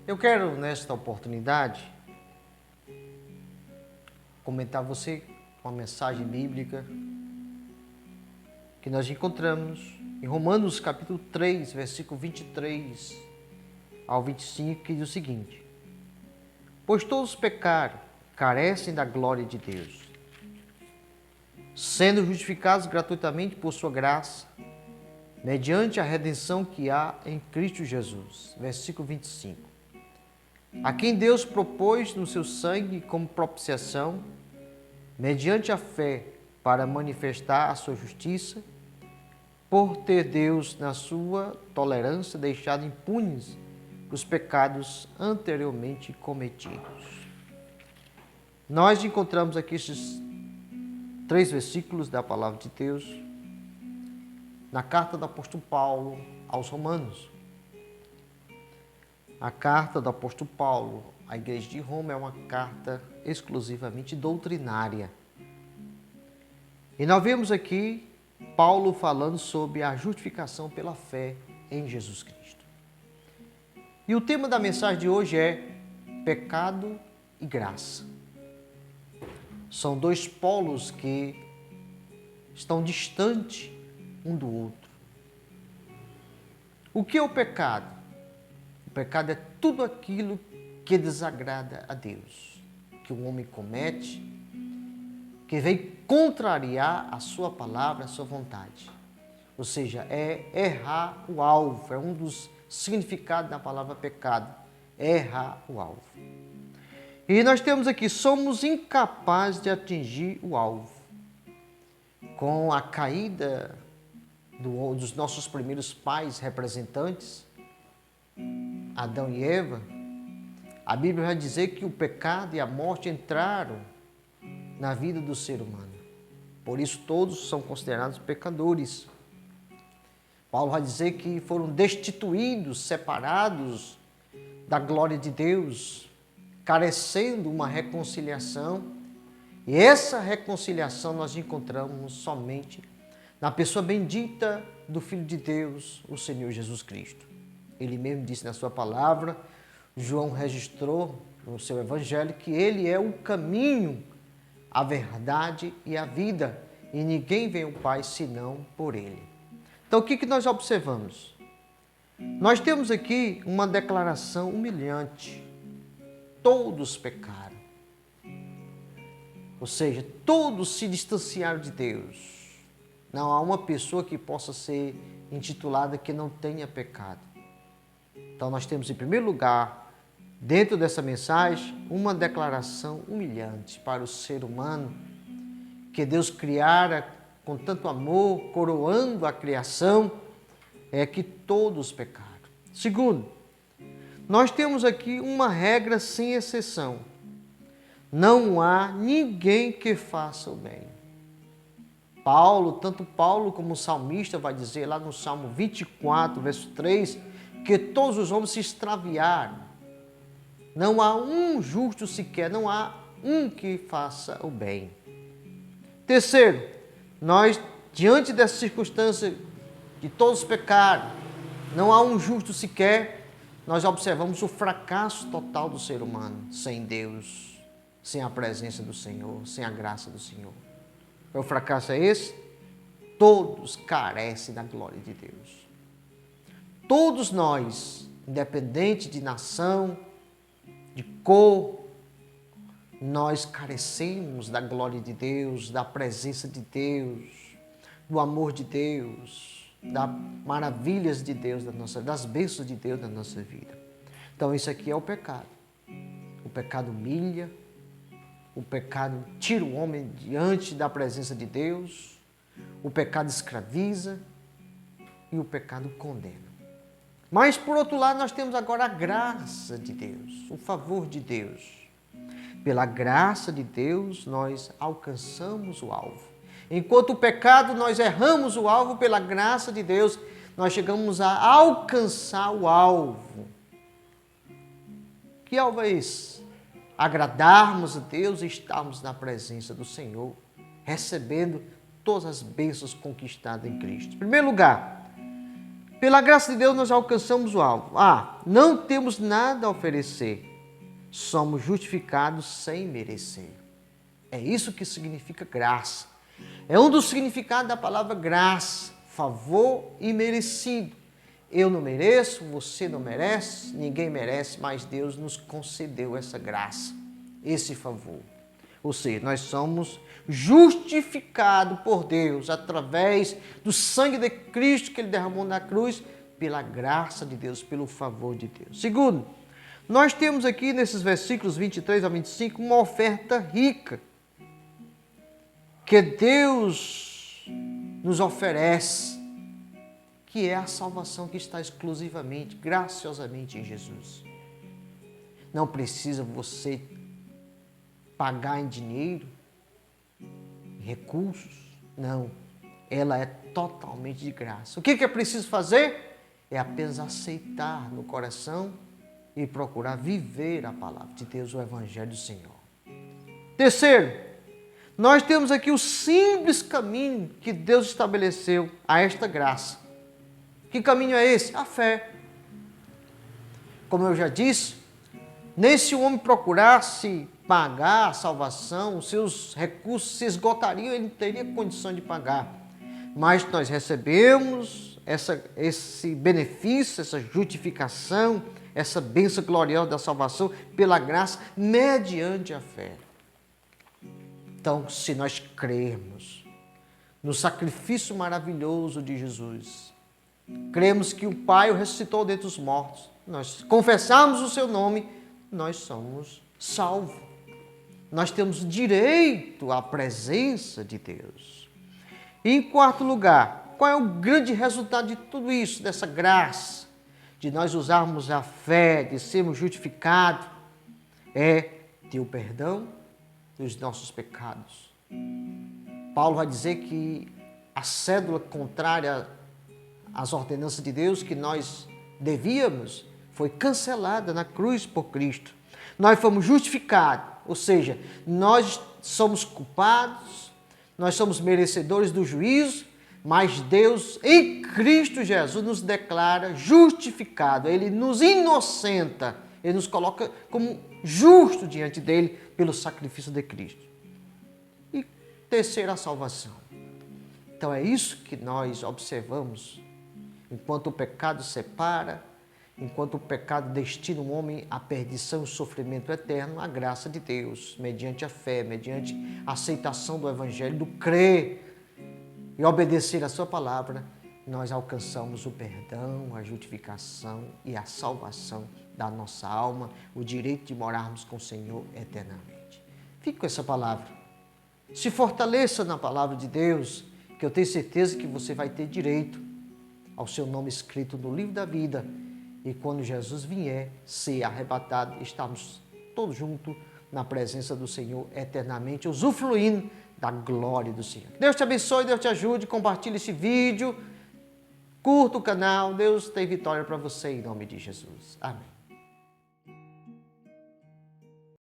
Eu quero, nesta oportunidade, comentar você uma mensagem bíblica que nós encontramos em Romanos capítulo 3, versículo 23 ao 25, que diz o seguinte: pois todos pecaram, carecem da glória de Deus, sendo justificados gratuitamente por sua graça, mediante a redenção que há em Cristo Jesus. Versículo 25. A quem Deus propôs no seu sangue como propiciação, mediante a fé, para manifestar a sua justiça, por ter Deus, na sua tolerância, deixado impunes os pecados anteriormente cometidos. Nós encontramos aqui esses 3 versículos da palavra de Deus na carta do apóstolo Paulo aos Romanos. A carta do apóstolo Paulo à igreja de Roma é uma carta exclusivamente doutrinária. E nós vemos aqui Paulo falando sobre a justificação pela fé em Jesus Cristo. E o tema da mensagem de hoje é pecado e graça. São 2 polos que estão distantes um do outro. O que é o pecado? O pecado é tudo aquilo que desagrada a Deus, que o homem comete, que vem contrariar a sua palavra, a sua vontade. Ou seja, é errar o alvo, é um dos significados da palavra pecado, é errar o alvo. E nós temos aqui, somos incapazes de atingir o alvo. Com a caída dos nossos primeiros pais representantes, Adão e Eva, a Bíblia vai dizer que o pecado e a morte entraram na vida do ser humano. Por isso todos são considerados pecadores. Paulo vai dizer que foram destituídos, separados da glória de Deus, carecendo uma reconciliação. E essa reconciliação nós encontramos somente na pessoa bendita do Filho de Deus, o Senhor Jesus Cristo. Ele mesmo disse na sua palavra, João registrou no seu evangelho, que ele é o caminho, a verdade e a vida, e ninguém vem ao Pai senão por ele. Então o que nós observamos? Nós temos aqui uma declaração humilhante. Todos pecaram. Ou seja, todos se distanciaram de Deus. Não há uma pessoa que possa ser intitulada que não tenha pecado. Então nós temos em primeiro lugar, dentro dessa mensagem, uma declaração humilhante para o ser humano, que Deus criara com tanto amor, coroando a criação, é que todos pecaram. Segundo, nós temos aqui uma regra sem exceção. Não há ninguém que faça o bem. Tanto Paulo como o salmista vai dizer lá no Salmo 24, verso 3, que todos os homens se extraviaram. Não há um justo sequer, não há um que faça o bem. Terceiro, nós, diante dessa circunstância de todos pecaram, não há um justo sequer, nós observamos o fracasso total do ser humano, sem Deus, sem a presença do Senhor, sem a graça do Senhor. O fracasso é esse? Todos carecem da glória de Deus. Todos nós, independente de nação, de cor, nós carecemos da glória de Deus, da presença de Deus, do amor de Deus, das maravilhas de Deus, das bênçãos de Deus na nossa vida. Então isso aqui é o pecado. O pecado humilha, o pecado tira o homem diante da presença de Deus, o pecado escraviza e o pecado condena. Mas, por outro lado, nós temos agora a graça de Deus, o favor de Deus. Pela graça de Deus, nós alcançamos o alvo. Enquanto o pecado, nós erramos o alvo, pela graça de Deus, nós chegamos a alcançar o alvo. Que alvo é esse? Agradarmos a Deus e estarmos na presença do Senhor, recebendo todas as bênçãos conquistadas em Cristo. Em primeiro lugar, Pela graça de Deus nós alcançamos o alvo. Não temos nada a oferecer. Somos justificados sem merecer. É isso que significa graça. É um dos significados da palavra graça, favor imerecido. Eu não mereço, você não merece, ninguém merece, mas Deus nos concedeu essa graça, esse favor. Ou seja, nós somos justificados por Deus através do sangue de Cristo que Ele derramou na cruz, pela graça de Deus, pelo favor de Deus. Segundo, nós temos aqui nesses versículos 23 a 25 uma oferta rica que Deus nos oferece, que é a salvação que está exclusivamente, graciosamente em Jesus. Não precisa você pagar em dinheiro, em recursos, não. Ela é totalmente de graça. O que é preciso fazer? É apenas aceitar no coração e procurar viver a palavra de Deus, o Evangelho do Senhor. Terceiro, nós temos aqui o simples caminho que Deus estabeleceu a esta graça. Que caminho é esse? A fé. Como eu já disse, nem se o homem procurasse pagar a salvação, os seus recursos se esgotariam, ele não teria condição de pagar. Mas nós recebemos esse benefício, essa justificação, essa bênção gloriosa da salvação pela graça, mediante a fé. Então, se nós crermos no sacrifício maravilhoso de Jesus, cremos que o Pai o ressuscitou dentre os mortos, nós confessamos o seu nome, nós somos salvos. Nós temos direito à presença de Deus. E em quarto lugar, qual é o grande resultado de tudo isso, dessa graça, de nós usarmos a fé, de sermos justificados? É ter o perdão dos nossos pecados. Paulo vai dizer que a cédula contrária às ordenanças de Deus que nós devíamos foi cancelada na cruz por Cristo. Nós fomos justificados, ou seja, nós somos culpados, nós somos merecedores do juízo, mas Deus, em Cristo Jesus, nos declara justificado. Ele nos inocenta, Ele nos coloca como justo diante dEle pelo sacrifício de Cristo. E terceira, a salvação. Então é isso que nós observamos. Enquanto o pecado separa, enquanto o pecado destina o homem à perdição e sofrimento eterno, a graça de Deus, mediante a fé, mediante a aceitação do Evangelho, do crer e obedecer a sua palavra, nós alcançamos o perdão, a justificação e a salvação da nossa alma, o direito de morarmos com o Senhor eternamente. Fique com essa palavra. Se fortaleça na palavra de Deus, que eu tenho certeza que você vai ter direito ao seu nome escrito no livro da vida, e quando Jesus vier ser arrebatado, estamos todos juntos na presença do Senhor eternamente, usufruindo da glória do Senhor. Deus te abençoe, Deus te ajude, compartilhe esse vídeo, curta o canal, Deus tem vitória para você em nome de Jesus. Amém.